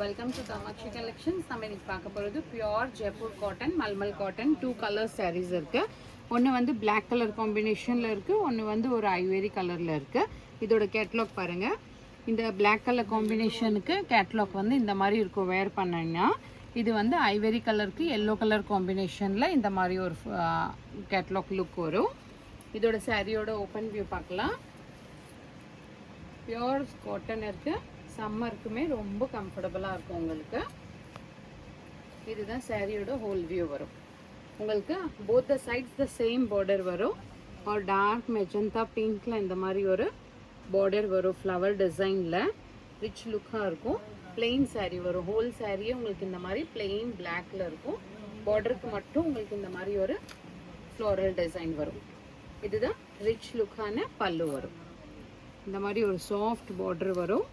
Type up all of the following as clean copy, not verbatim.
Welcome to Kamakshi collections. நம்ம இன்னைக்கு பார்க்க போகிறது pure Jaipur cotton, mulmul cotton. 2 colour saris இருக்குது. ஒன்று வந்து பிளாக் கலர் காம்பினேஷனில் இருக்குது, ஒன்று வந்து ஒரு ஐவேரி கலரில் இருக்குது. இதோட கேட்லாக் பாருங்கள். இந்த பிளாக் கலர் காம்பினேஷனுக்கு கேட்லாக் வந்து இந்த மாதிரி இருக்கும். வேர் பண்ணிங்கன்னா இது வந்து ஐவேரி கலருக்கு எல்லோ கலர் காம்பினேஷனில் இந்த மாதிரி ஒரு கேட்லாக் லுக் வரும். இதோட சாரியோட ஓப்பன் வியூ பார்க்கலாம். பியோர் காட்டன் இருக்குது. சம்மருக்குமே ரொம்ப கம்ஃபர்டபுளாக இருக்கும் உங்களுக்கு. இதுதான் சாரியோட ஹோல் வியூ வரும். உங்களுக்கு both the sides the same border வரும். ஒரு டார்க் மெஜந்தா பிங்க்ல இந்த மாதிரி ஒரு பார்டர் வரும். ஃப்ளவர் டிசைனில் ரிச் லுக்காக இருக்கும். பிளெயின் சாரீ வரும். ஹோல் சாரியே உங்களுக்கு இந்த மாதிரி பிளெயின் பிளாக்ல இருக்கும். பார்டருக்கு மட்டும் உங்களுக்கு இந்த மாதிரி ஒரு ஃப்ளோரல் டிசைன் வரும். இதுதான் ரிச் லுக்கான பல்லு வரும். இந்த மாதிரி ஒரு சாஃப்ட் பார்டர் வரும்.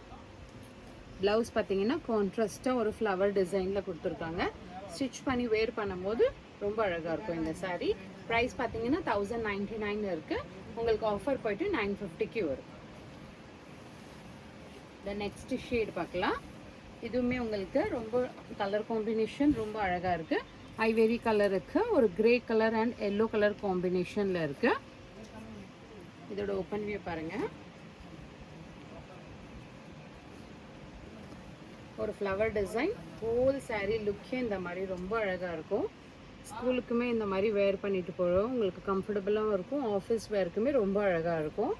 ப்ளவுஸ் பார்த்தீங்கன்னா கான்ட்ராஸ்ட்டாக ஒரு ஃப்ளவர் டிசைனில் கொடுத்துருக்காங்க. ஸ்டிச் பண்ணி வேர் பண்ணும்போது ரொம்ப அழகாக இருக்கும் இந்த சாரீ. ப்ரைஸ் பார்த்தீங்கன்னா 1099 இருக்குது. உங்களுக்கு ஆஃபர் போயிட்டு 950க்கு வரும். இந்த நெக்ஸ்ட் ஷேட் பார்க்கலாம். இதுவுமே உங்களுக்கு ரொம்ப கலர் காம்பினேஷன் ரொம்ப அழகாக இருக்குது. ஐவேரி கலருக்கு ஒரு grey colour and yellow colour காம்பினேஷனில் இருக்குது. இதோட ஓப்பன் வியூ பாருங்கள். ஒரு ஃப்ளவர் டிசைன். ஹோல் சாரீ லுக்கே இந்த மாதிரி ரொம்ப அழகாக இருக்கும். ஸ்கூலுக்குமே இந்த மாதிரி வேர் பண்ணிட்டு போகிறோம். உங்களுக்கு கம்ஃபர்டபுளாகவும் இருக்கும். ஆஃபீஸ் வேருக்குமே ரொம்ப அழகாக இருக்கும்.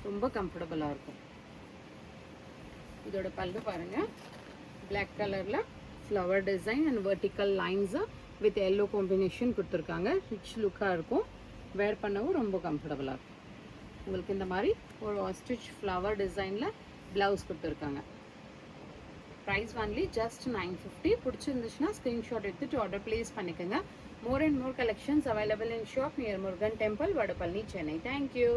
ரொம்ப கம்ஃபர்டபுளாக இருக்கும். இதோட பல்லு பாருங்கள். பிளாக் கலரில் flower design and vertical lines with yellow combination கொடுத்துருக்காங்க. ரிச் லுக்காக இருக்கும். வேர் பண்ணவும் ரொம்ப கம்ஃபர்டபுளாக இருக்கும். உங்களுக்கு இந்த மாதிரி ஒரு ஸ்டிச் ஃப்ளவர் டிசைனில் ப்ளவுஸ் கொடுத்துருக்காங்க. Price only just 950. பிடிச்சிருந்துச்சுன்னா ஸ்க்ரீன்ஷாட் எடுத்துட்டு ஆர்டர் ப்ளேஸ் பண்ணிக்கோங்க. More and more collections available in shop near Murugan temple, Vadapalani, Chennai. Thank you.